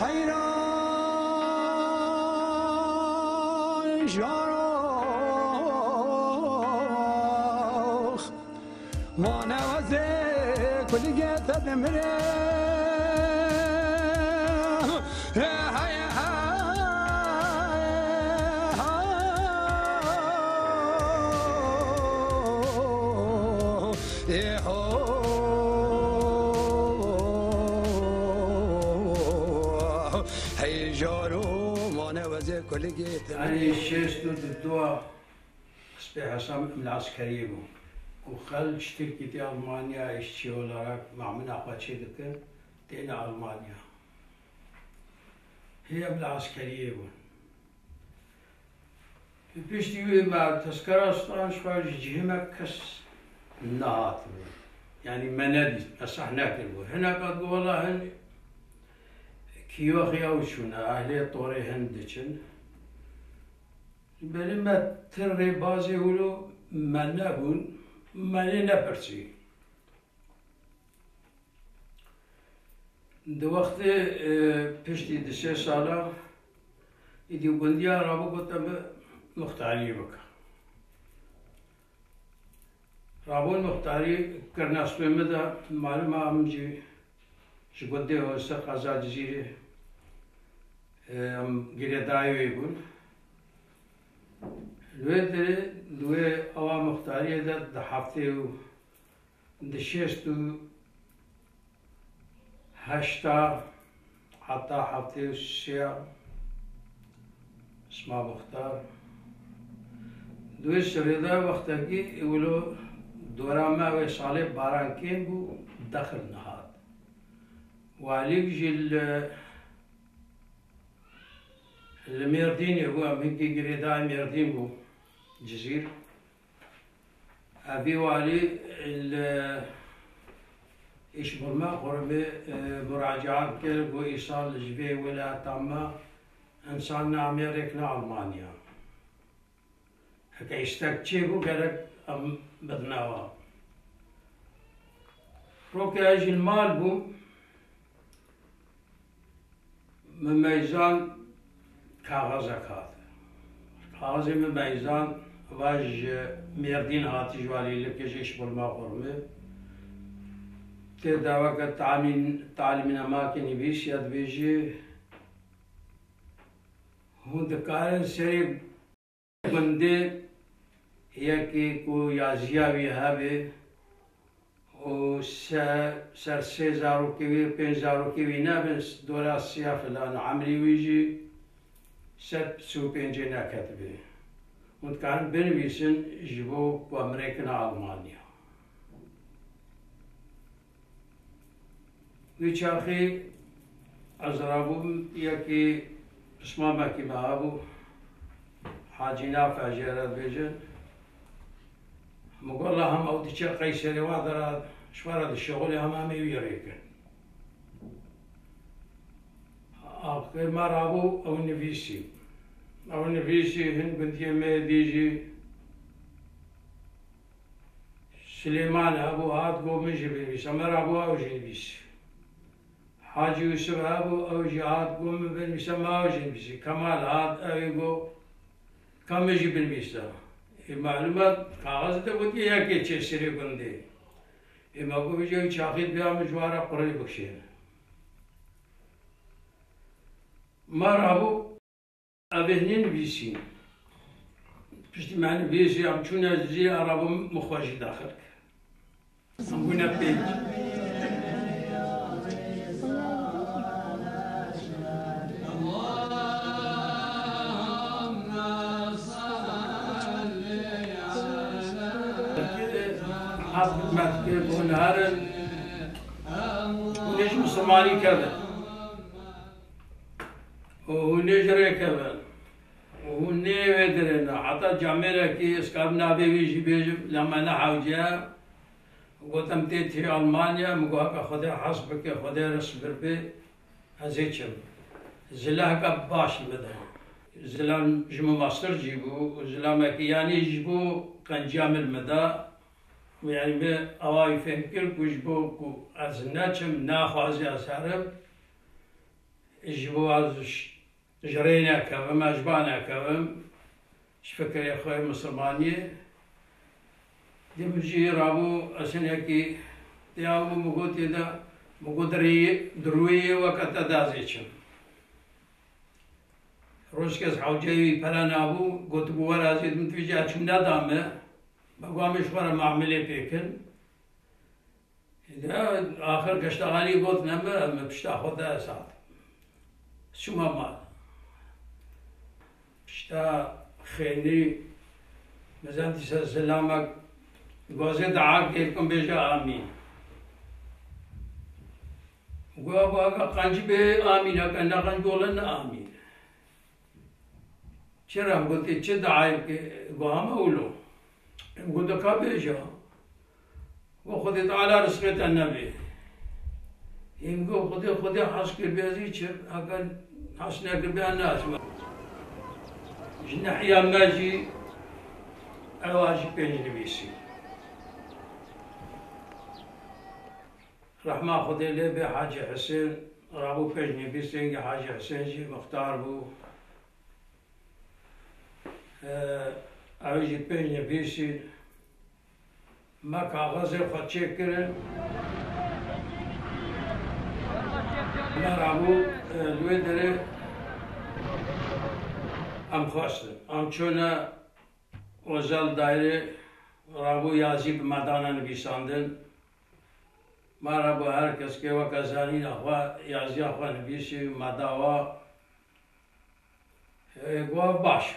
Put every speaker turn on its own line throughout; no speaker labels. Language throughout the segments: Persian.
حیران جاروخ ما نوازه کلیگه تدمره
يعني شيستو دوا سبي حسام العسكرية بو وخل اشتركتي ألمانيا اشتي ولاك مع من أخواتي ذكر تينا ألمانيا هي بالعسكرية بو بيشتي مع تذكرة أصلا شوية جهمك كس نهات يعني منادي أصحنا كلبو هنا قد والله هن كيو خياوشونا أهلي طوري هندشن بلما تري بازي ولو ما نبون ما نبرسي دو وقت پشتی دسه سالا ایدی گندیا رابو گفتم مختاری بکن رابو مختاری کرنا سویم دا معلومه هم جی گندی هسته قضا جزیره گیره دایوی بون لوی اوا مختاری ده هفته و دشست و هشتا حتی هفته و سیا اسمه مختار دوی سریده وقتی اولو دورامه و ساله بارانکین بو دخل نهاد وعليك جل الميردين يبو أمريكي قريداء ميردين بو جزير أبي وعلي إيش برما قرب مراجعات كل بو إيصال جبي ولا تاما إنساننا أمريكنا ألمانيا هكا استكتشي بو قالك أم بدناوا روكي أجي المال بو من ميزان کاغذ کات کاغذ من ميزان واج مردين هاتي جوالي لكجيش بالما قرمه تداوى تعليم أماكن بيش يد بيجي هون دكار سري بندي هي كي كو يازيا بيهابي و سر 3000 كيوي 5000 كيوي نابنس دولار سياف الان عمري ويجي سب سو بينجينا كتبه وكان بنويسن جبو بأمريكا ألمانيا ويشاخي أزرابو يكي اسمه مكي بابو حاجينا فاجرة بيجن مقول لهم أو تشي قيسري وادرا شوارد الشغل همامي ويريكن آخر ما رابو أو نفيسي هن بنتي ميديجي سليمان أبو هاد قو مجي بنفيس أمر أبو أو جنبيس حاجي يوسف أبو أو جهاد قو من بنفيس ما أو جنبيس كمال هاد أو قو كم مجي بنفيس معلومات کاغذ ده بود که یکی چه سری کنده اما کو بجای چاقید بیا مجوارا قرآن بخشه ما رابو أبهنين بيسين پشتی معنی بیسی هم چون از زی عربو مخواجی داخل که هم گونه پیج خدمت که بونهارن ونش مسلمانی کردن ونش ری کردن ونی ودرن حتی جامعه کی اسکاب نابیجی بیجم لما نحوجا گفتم تی آلمانیا مگوها که خدا حسب که خدا رسبر به هزیچم زلاه کا باش بده زلام جمو ماستر جيبو زلام يعني جيبو كان جامل مدى يعني ما أواي فهمكر كوجبو كو أزناتشم ناخوازي أسارب جواز جرينا كم أجبانا كم شفكر يا أخوي مسلمانية دمجي رابو أسنكي تياو مقوتي دا مقدري دروي وقت دازيشم روشكس حوجي پرانابو قلت بورازيد متوجه چون ندامه بقوامش برا معامله بيكن إذا آخر كشتغالي قلت نمبر مبشتا خدا ساعت شو ما مال بشتا خيني مزانتي سلامك قوزي دعاك كيفكم بيجا آمين وقابا قانجي بي آمين أكنا قانجي قولنا آمين چرا قلت چه دعايك قوام أولو قلت كابيجا وخذ تعالى رزقة النبي يمكن خذ حس كربيزي شر أكل حسنا كربي الناس جنح يا ماجي أواجي بين نبيسي رحمة خذ لي بحاج حسين رابو بين نبيسي حاج حسين جي مختار بو أواجي بين نبيسي ما کاغذ خود چک کردن ما رابو دوی داره ام خواستن ام چون وزال دایره رابو یازی به مدانه نویساندن ما رابو هر کس که وقت زنین اخوا یازی اخوا نویسی مداوا گوه باش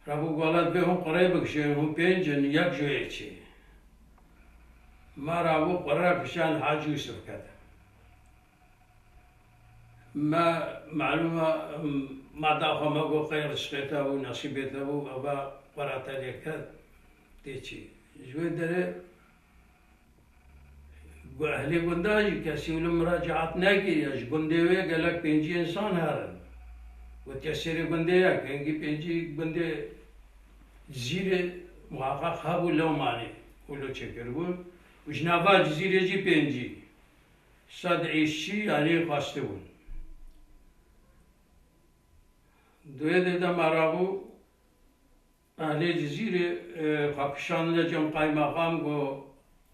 رابو قالت به هم قريب بكشين هم بينجن يك جويتشي ما رابو قرر بشان حاج يوسف كذا ما معلومة ما داخل ما قو خير شقيته ونصيبته أبا قرأت عليك تيجي جوي دره أهلي قنداجي كسي مراجعات ناكي ياش قندوي قال لك بينجي إنسان هارن وتيسيري قنديا كينجي بينجي قندي زیر محقق ها بود لو معنی ولو چکر بود و جنابا جزیره جی پنجی صد عیشی علی خواسته بود دوی دیدم مرابو اهل جزیره خاکشان لجم قای مقام گو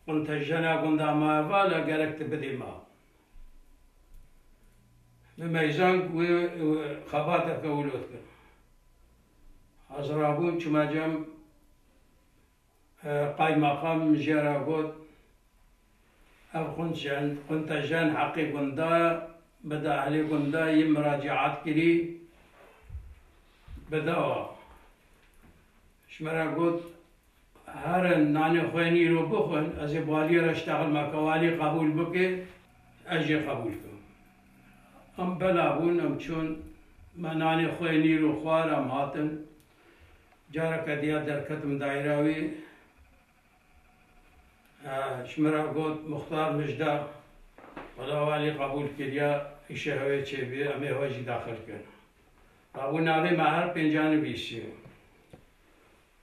قنتجنا قندا ما والا گرکت بدی ما بمیزان گوی خباتك ولوت کن أزرابون شما جم قاي مقام جرا قد أو كنت جان حقي قندا بدا علي قندا يمراجعات كري بداوا شمرا قد هرن ناني خويني رو بخون أزي بالي رشتغل مكوالي قبول بكي أجي قبولكم أم بلابون أم چون ما ناني خويني رو خوار أم هاتن جارا کدیا در کتم دایراوی شمرا قد مختار مجدا ولا والی قبول کردیا ایشه هوی چه بی امی هوی داخل کن رابو ناوی مهر پنجان بیسی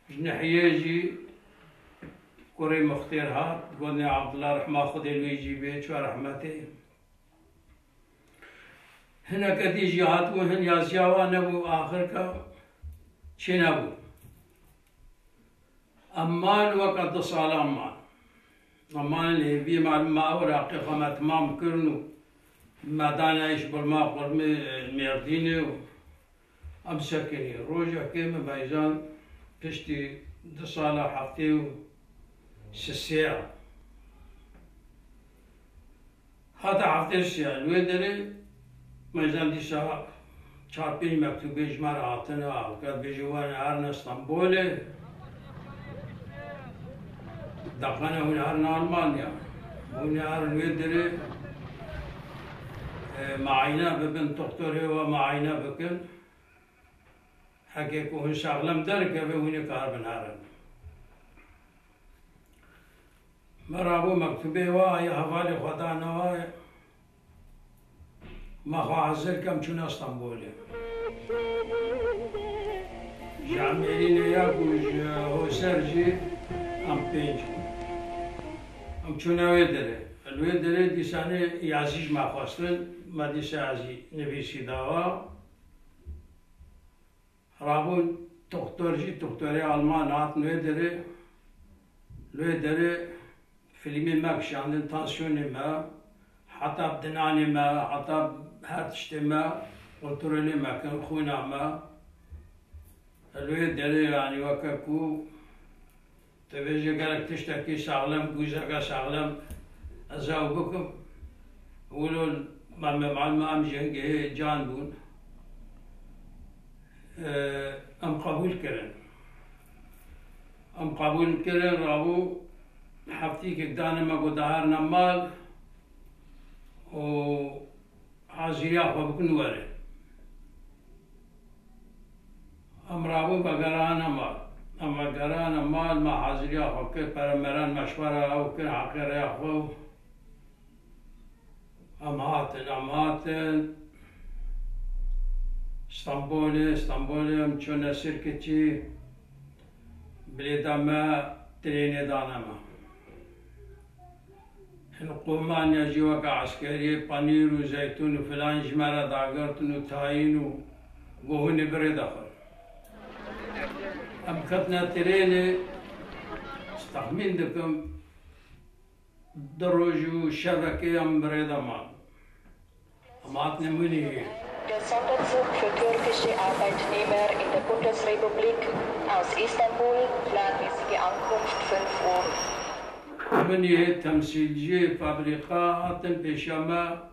جنحیه جی کوری مختار هات قلنا عبدالله رحمه خود الویجی بی چو رحمته هنا کدی جهات و هن یازیاوا نبو آخر کا چه نبو أمان وقت صال أمان اللي بي مع الماء ورقيقة ما تمام كرنو ما دانا إيش بالماء قرم ميرديني أمسكني روجا كيما بايزان بشتي دصالة حفتي سسيع هذا حفتي سسيع الويدري بايزان دي ساعة چارپین مکتوبیش مرا عطنا قد بجوان عرن اسطنبول دقنا هنا عرن ألمانيا هنا عرن ويدري معينا ببن دكتور هو معينا بكن حكيكو هن شغلم دركة بهنا كهربن عرن مرابو مكتوبي واي حوالي خدا نواي ما خو حاضر کم چون استانبوله جامعین یا کوچ هوسرجی ام پنج ام چون اوی داره الويدري ديساني يعزيج مع خواستن ما ديسا عزي نبيسي داوا رابون دكتوري ألمان هات الويدري فيلمي ماك شاندن تانسيوني ما حتى بدناني ما حتى هاتشتي ما قلترولي ما كان خونا ما الويدري يعني وكاكو تبيجي قالك تشتكي ساغلم جوزاكا ساغلم أزاوبكم ولول ما معلم أم جنگه جان بون أم قبول كرن رابو حفتي كدانا ما قدهار نمال و حازيا بكن وري أم رابو بقرانا مال أما قرانا مال ما حازيا وكل برمران مشورة أو كل عقير ياخو أمهاتن اسطنبولي مچون سركتي بلدما تريني دانما القومان يجيوك عسكري بانير وزيتون وفلان جمالة داقرتن وتاين وهوني بريد آخر أم خدنا تريني استخمين دكم دروج شبكة أم بريد أمان أماتنا مني
Der Sonderzug für türkische Arbeitnehmer in der Bundesrepublik aus Istanbul, planmäßige Ankunft 5 Uhr.
مني تمثيلجي فابريقات بشما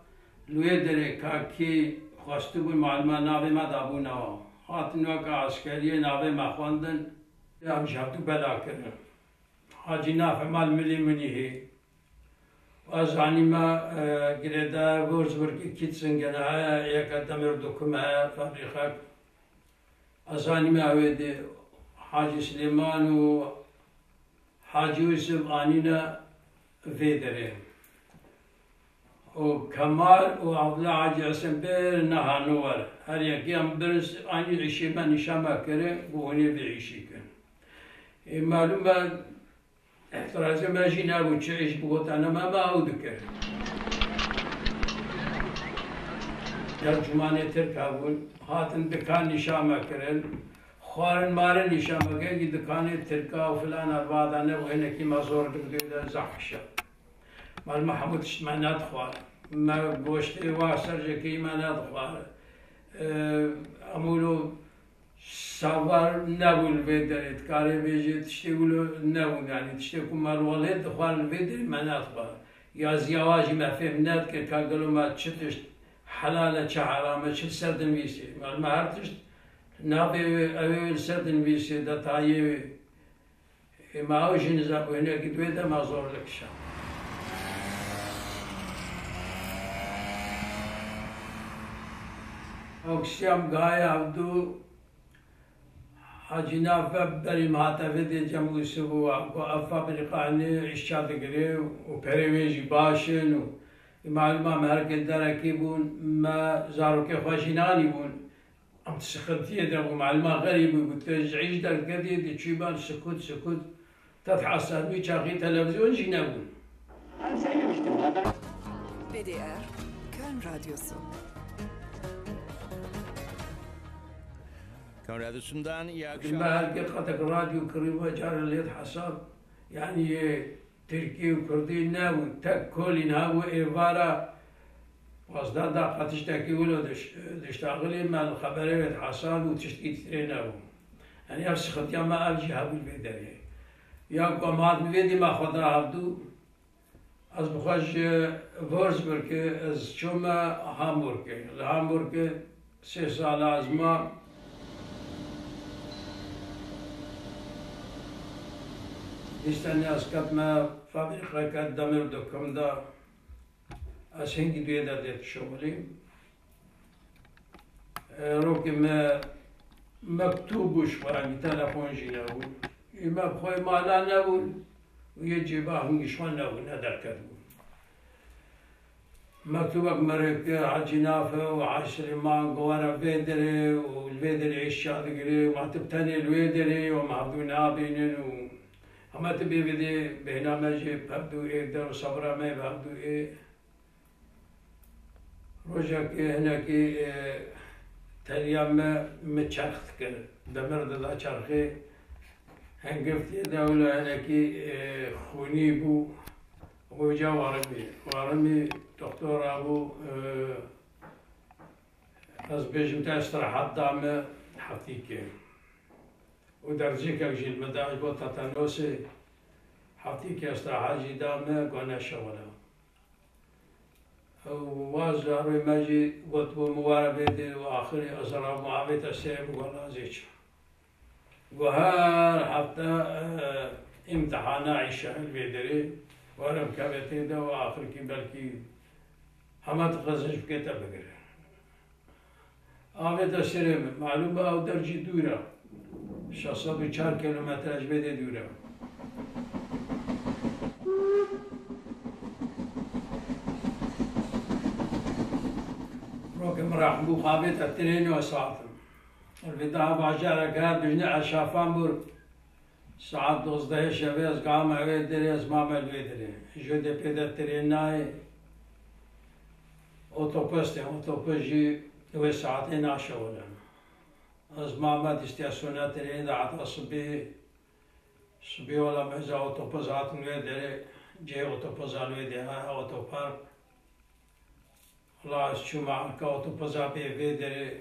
الويدري كاكي خواستبون معلمان ناوي ما دابونا هاتنوا كعسكرية ناوي ما خواندن يام شابتو بلا كرن حاجي نافع مال ملي مني هي وأزعني ما قريدا وورزبرغ كيتسن جناها يكدمر دوكما فابريقات أزعني ما ويدي حاجي سليمان و حاجي يوسف آنينا فيدري وكمال وعبد الله حاجي حسن بير نهانور هر يكي هم برس آني عشي ما نشامة كره وهني بعيشي كن معلومة احترازي ما جينا وتشعيش بقوت أنا ما أودكر ترجماني تركابون هاتن دكان نشامة كرن خوارن مارن نشامة كي دكاني تركا وفلان أربعة وهنا كي مزور دكتور زحشة مال محمود اشتمانات خوار ما بوشتي واسر جكي مانات خوار أمولو سوار نبول بدرت کاری بیچه تشتیگلو نبود یعنی تشتیگم مال ولد خوان بدری منات خوار یا زیاواجی مفهوم ند که کاغلو ما چتش حلاله چه حرامه چه سردن ویسی مال مهرتش نابی اویل سردن ویسی دتایی ما اوجی نزابو هنه کدوی ده ما زور لکشم اوکسیم گای عبدو حاجی نافع بری مهاتفه جمعو سبو فابریقانی اشتاد گری و پریویجی باشن و معلومه مرکز درکی بون ما زاروک خوشینانی بون ام تسخنتیه ده و معلومه غریبی بود ترجعیش در کدی دی چیبان سکوت تتحصل بی چاقی تلویزیون جینا بون
BDR Köln Radyosu.
Köln Radyosu'ndan iyi akşamlar.
ما حقيقتك راديو كريمة جار اللي حصل يعني تركي وكردي ناو تاكل ناو إيفارا وازداد قاتش تاكي ولو تشتغلي مع الخبرية حصل وتشتكي تريناو يعني نفس خطيا ما أبجي هابو البيداري يا قمات نفيدي ما خضرا هبدو از بخش وورزبرگ از شما هامبورگ 3 سال از ما İstene askatma fabrika demir dökümde asengi duyeda det şogli. Rokim mektubuş var telefon jinavu. İma koy mala navu. ويجيبه نشوان نو ندر كذبو مكتوبك مريكا عجنافة وعشرمان قوانا بيدري والبيدري عشاد قري ومعتبتني الويدري ومعبدون آبينين همه تبی بدی بهنامه جی بردو ای در صبر می بردو ای روزا که هنگی تریام مچرخت کرد دمرد دا چرخی هنگفتی دوله هنگی خونی بو وجا وارمی دکتر ابو از بیشتر تا استراحت دام حتی که و درجه که جیل مداج با تاتانوسی حتی که استراحت جی دام گونه شوله واز روی ماجی قط بو مواربه دی و آخری ازرا معاویت سیم گونازیچ و هر حتی امتحان عیشه الویدری وارم کبتی دا و آخر کی بلکی همه تخصص بکتا بگره آویت سیم معلومه او درجی دوره 604 کیلومتر اجبه دوره روكم راح بو خابت التنين وساعتم البداية باجارة كانت بجنة الشافان بور ساعات 12 شبه از قام اوید دری از مامل ویدری جوده پیدا ترینای اوتوپس جی و ساعتين عشولا از مامل استیاسونا ترین دعتا صبی ولا مزا اوتوپس آتن ویدری جی اوتوپس آن ویدری اوتوپارک الله شو معك اوتوبوس بيدري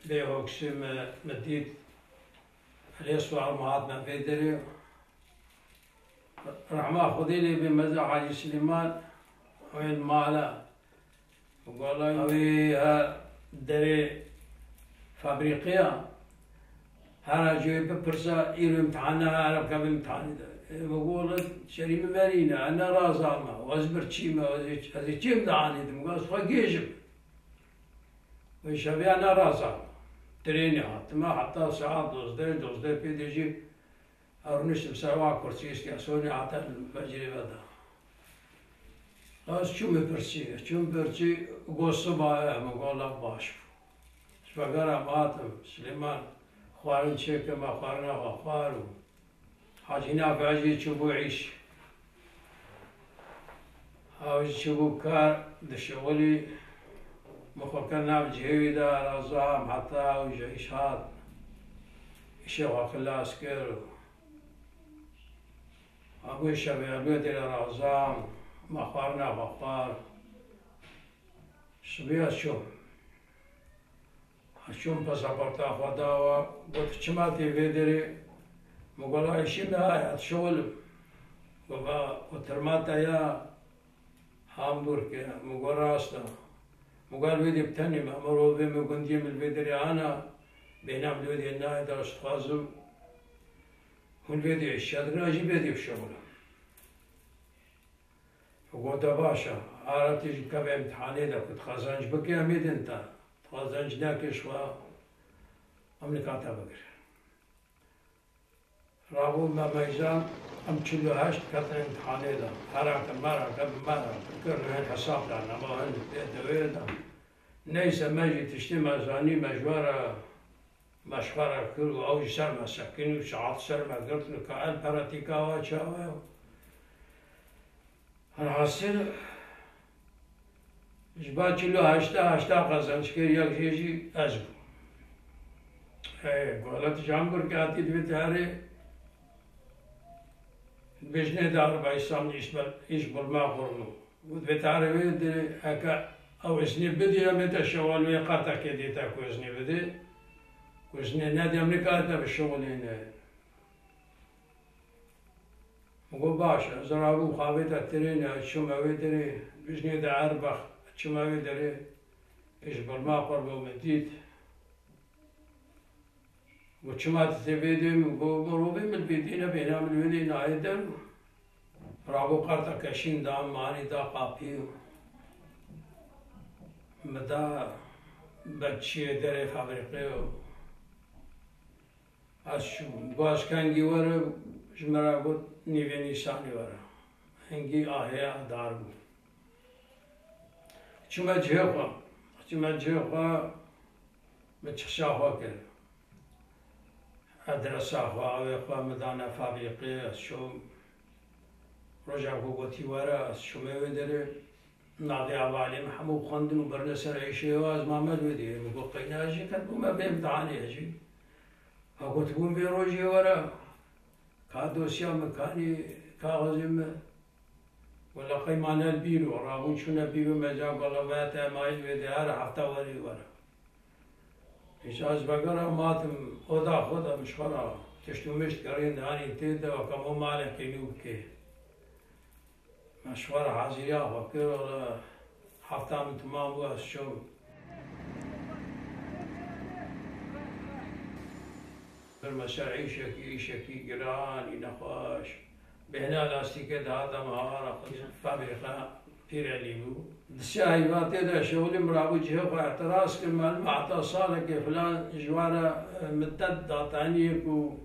بيوكسم مديد اليسوع المعاد بيدري رحمة خذي لي بمزا حاجي سليمان وين مالا وقال لي دري فابريقيا هذا جاي ببرسا إيرو امتحانها أنا بكم امتحاني بقول شريمة مارينا أنا رازامة وأزبر تشيمة هذه تشيم دعاني دمقاس فقيجب ويشابي أنا رازامة تريني ما حتى ساعات دوزدي بيديجي أرنش بسرعة كرسي استياسوني حتى الفجر بدا أس شو مبرسي قصة بايا مقولة باشف شفقرا ماتم سليمان خوارن شيكا ما خوارنا خوارو حاجينا بعجي تشوفوا عيش هاوج تشوفوا كار دشغلي مخوكنا بجهوي دا رازام حتى هاوج عيشات يشوها خلا اسكر هاوج شبيالو دي رازام مخوارنا بخوار شبيا شوم باسابورتا خداوا قلت شماتي فيدري مقولها شي نهاية شغل وترماتا يا هامبورغ مقراستا مقال ويدي بتاني مأمرو بهم قنديم الفيدري أنا بينام الويدي النهاية درس خازم والفيدي الشادر أجي بيدي بشغل وقلت باشا عرفتي كم امتحاني دا كنت خازنج بكي أميد انت خازنج ناكش و أمريكاتا بقر رابو ما ميزان ام 48 قطع امتحاني دا حركة مرة كرنا هين حساب لنا ما هن دويدا نيسا ماجي تشتمى زاني مجوارة مشوارة كلو أو سر مسكين وشعات سر ما قلت له كأن براتيكا وشاوي أنا حسيت جبات كيلو هشتا قزنش كي يجي أزبو قالت جامبر كاتي دويتاري بجنة دار بايسام يشبر ما قرنو وبتعرفي دي هكا او اسني بدي متى الشغل ويقاطع كدي تاكو اسني بدي واسني نادي امريكا بالشغل هنا مقول باشا زرابو خابيت الترين شو ما ودري بجنة دار بخ شو ما ودري يشبر ما قربو مديد وشمات تبيدم وقروبي من البيدين بينام الولين عيدا رابو قرطة كشين دام ماني دا قابيو مدى بچي دري فابريقيو أشو باش كانجي ورا جمرا قد نيفي نيساني ورا هنجي آهيا دارو چما جهقا متشخشاها كده أدرس أخوة مدانا فابريقي شو رجع قوتي ورا شو ما ودري نادي عوالي محمود خندن وبرنا سرعيشي واز ما مدودي مقول قيناجي كتبو ما بين دعاني أجي أقول تقوم بروجي ورا كادوسيا مكاني كاغزم ولا قيمانا البيرو رابون شونا بيرو مجاب والله باتا مايل ودي هذا حتى وري ورا إيش از بقرا ماتم خدا خدا مشخرا تشتمش كرين داني تيدا وكمو مالك كينوكي مشوار حازيا وكر حتى من تمام واس شو المساعي شكي قران نخاش بهنا لاستيك هذا مهارة فابريقا بير عليبو الشاي باتي شغل مرابو جهه اعتراض كمان معطى صالك فلان جوارا مدد داتانيكو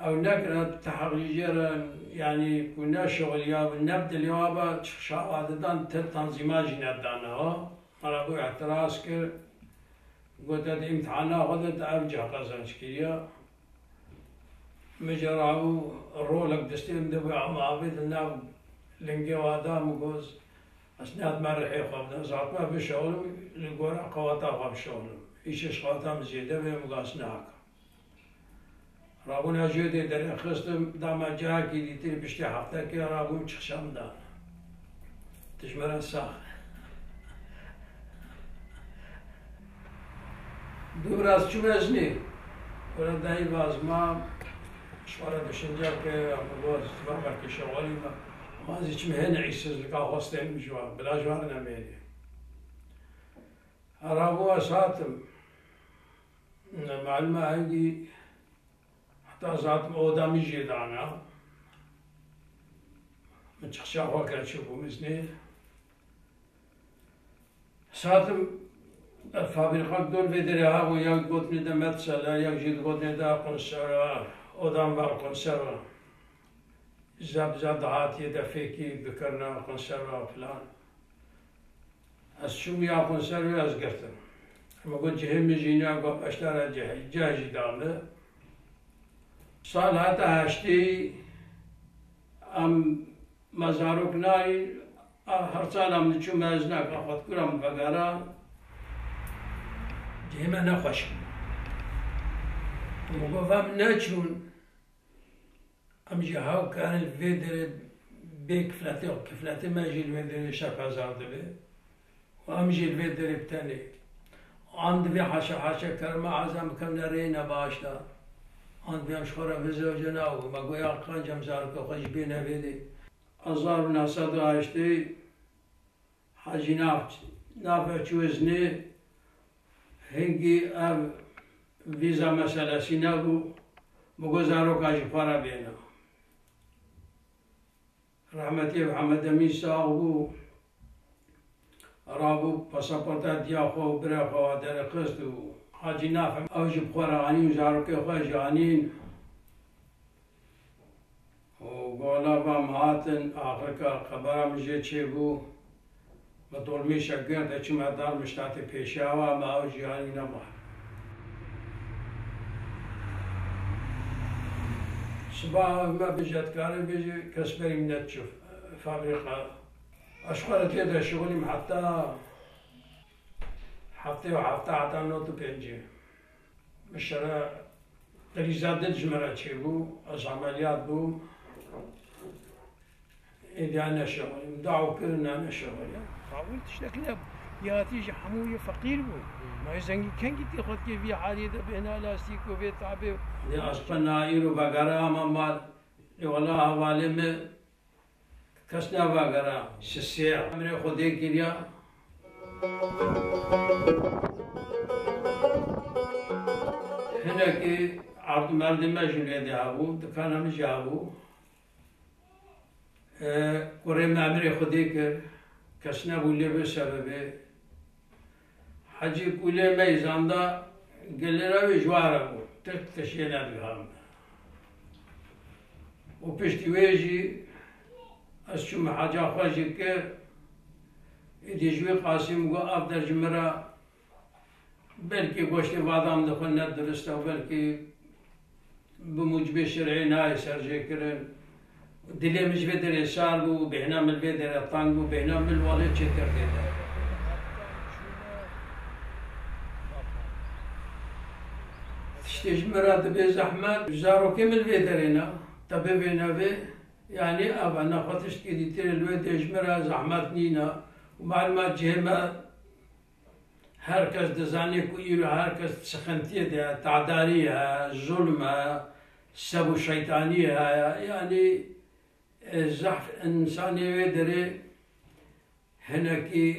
او نقرا تحقيقا يعني كنا شغل يا نبدا اليوم شاهدان تنظيمات جندانا مرابو اعتراض كر قلت الامتحان خذت ارجع قزنشكيه مجرعو الرولك دستيم دبي عم عبيد الناب لنجي وادام وجوز أسناد مرحي خبنا زعما بشغل لقورا قواتا خب شغل إيش قواتا مزيدة بمقاسناك رابونا جودي دري خستم دام جاكي دي تري بشتي حفتا كي رابون تشخشام دان تشمر الساخ دوراز شو مزني ولا داي بازما شوارع بشنجار كي أمروز تبغى كشغالي ما زيش مهنا عيسى لقاه وسطين مجوار بلا جوار نميري أرابو ساتم معلومة عندي حتى ساتم أودامي جيدانا من تخشاها كان شوفو مزني ساتم الفابريقات دول بدريها ويا قوتني دا متسلا يا جيد قوتني دا قنصرة أودام بار قنصرة زاد عاتية دفيكي بكرنا قنصرة فلان الشو يا قنصرة أزقرتن ما قلت جهم جينا قب أشترى جاجي دامه سال هاتا هشتي أم مزاروك ناري هرسان أم نشو مازناك أخذ كرم بقرا جهما نخوش ومقفام ناچون ام جهاو كان الفيدر بيك فلاتي كفلاتي ما جي الفيدر شاكا زاردبي وام جي الفيدر بتاني عند في حاشا كرما عزم كم نرينا باشتا عند في مشخورة بزوجنا وما قويا قان جمزارك وخش بينا فيدي أزار ناسد عاشتي حاجي نافع چوزني هنگی اب ویزا مسئله سینه بو مگذارو کاش پارا بینا رحمتی محمد امین ساق بو رابو پاسپورتا دیا خو برا خو در قسط و حاجی نافع اوج بخورا عنی وزارو که خو جانین و گولا با مهاتن آخر که خبرم جه چه بو بطول شگر ده چه مدار مشتات پیشاوا ما او جیانی نما صباح ما بجد كاري بيجي كسبري من تشوف فابريقا اشخاص كده شغلي حتى وحتى عطا نوتو بينجي مشرا تريزاد الجمرة تشيبو از عمليات بو إذا أنا شغلي مدعو كلنا أنا شغلي حاولت لكن يا تيجي حموية فقير بو ما يزنجي كان جدي خد كيف في حالي ده بهنا لاستيك وفي تعبه يا أسبنا إيرو بقرا مال والله حوالي كسنا بقرا سسيع من خدي كيريا هنا كي عرض مرد ما جولي دعابو دكان هم جابو قريم عمري خدي كر كسنا بولي بسببه حجي كولي ميزاندا قال لي راوي جوارا بو تشينا بهم وبشتي ويجي أشوم حاجة خواجي كر إدي جوي قاسم قو أفضل جمرة بلكي قوشتي بعضهم دخلنا درسته وبلكي بموجب الشرعي ناي سرجي كرن دلي مش بدر يسار بو بهنا من بدر الطان بو بهنا من الوالد شكر كده تشتيج مراد بزحمات زارو كمل بدرنا تبي بينا به يعني أبا ناقتش كده ترى الوقت يجمرها زحمات نينا ومعلومات جهما هركز دزاني كويرو هركز سخنتيه ده تعداريه ظلمه سبو شيطانيه يعني زحف انساني ودري هناكي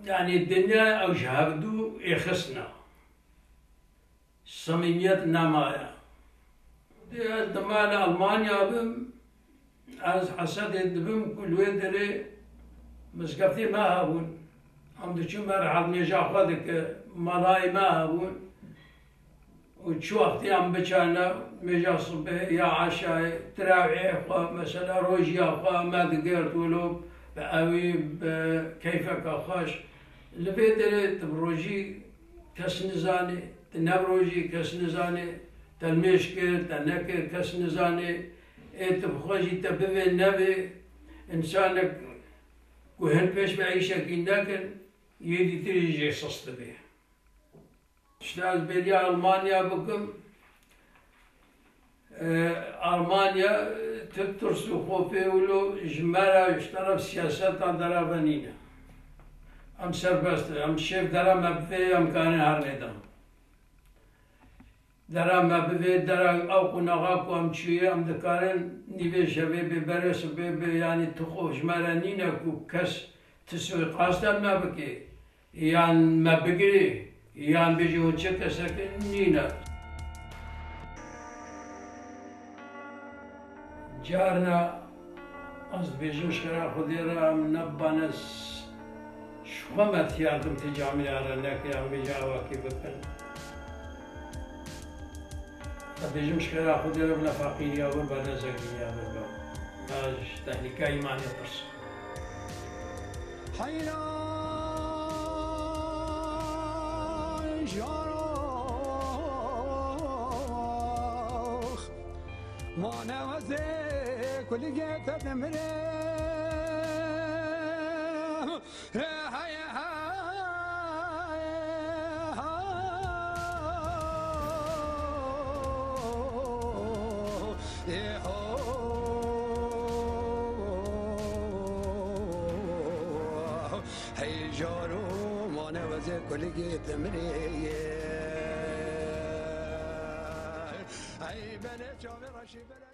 يعني الدنيا او شهبدو يخصنا صميميات نمايا دمال المانيا بم از حسد بم كل ودري مسقفتي ما هون هم دچون مرحل نجا خودك ملاي ما هون وشو وقتي هم بچانا مجا صبح يا عشاء تراويح مثلا روجيا ما دقرت ولو بأوي كيفك خاش لبيدر تبروجي كس نزاني تنبروجي كس نزاني تلمشكر تنكر كس نزاني تبخوجي تبوي النبي انسانك وهن پیش بعيشة كنداكن يدي تريجي صصت به. اشتاز بيدي ألمانيا بكم ألمانيا تترسو خوفي ولو جمارة اشترف سياسات دارا بنينا. أم سربست أم شيف دارا مبفي أم كان هرندا. دارا مبفي دارا أو قناغاكو أم شوية أم دكارن نيبي شبابي برس بيبي يعني تخو جمارة نينا كو كس تسوي قاصدا ما بكي يعني ما بقري يعني بيجي وجهك سكن نينا جارنا قصد بيجوش كرا خديرا منبانس شخمت يعلم تجامل على لك يا بيجاوا كيف بكن بيجوش كرا خديرا بلا فقيريا وبلا زكية وبلا ماش تهلكة إيمانية ترس
حينا جاروخ ما نوزي كل جيت دمره هاي هاي جارو ما نوزي كل جيت دمره هاي بنت جامي رشي بنت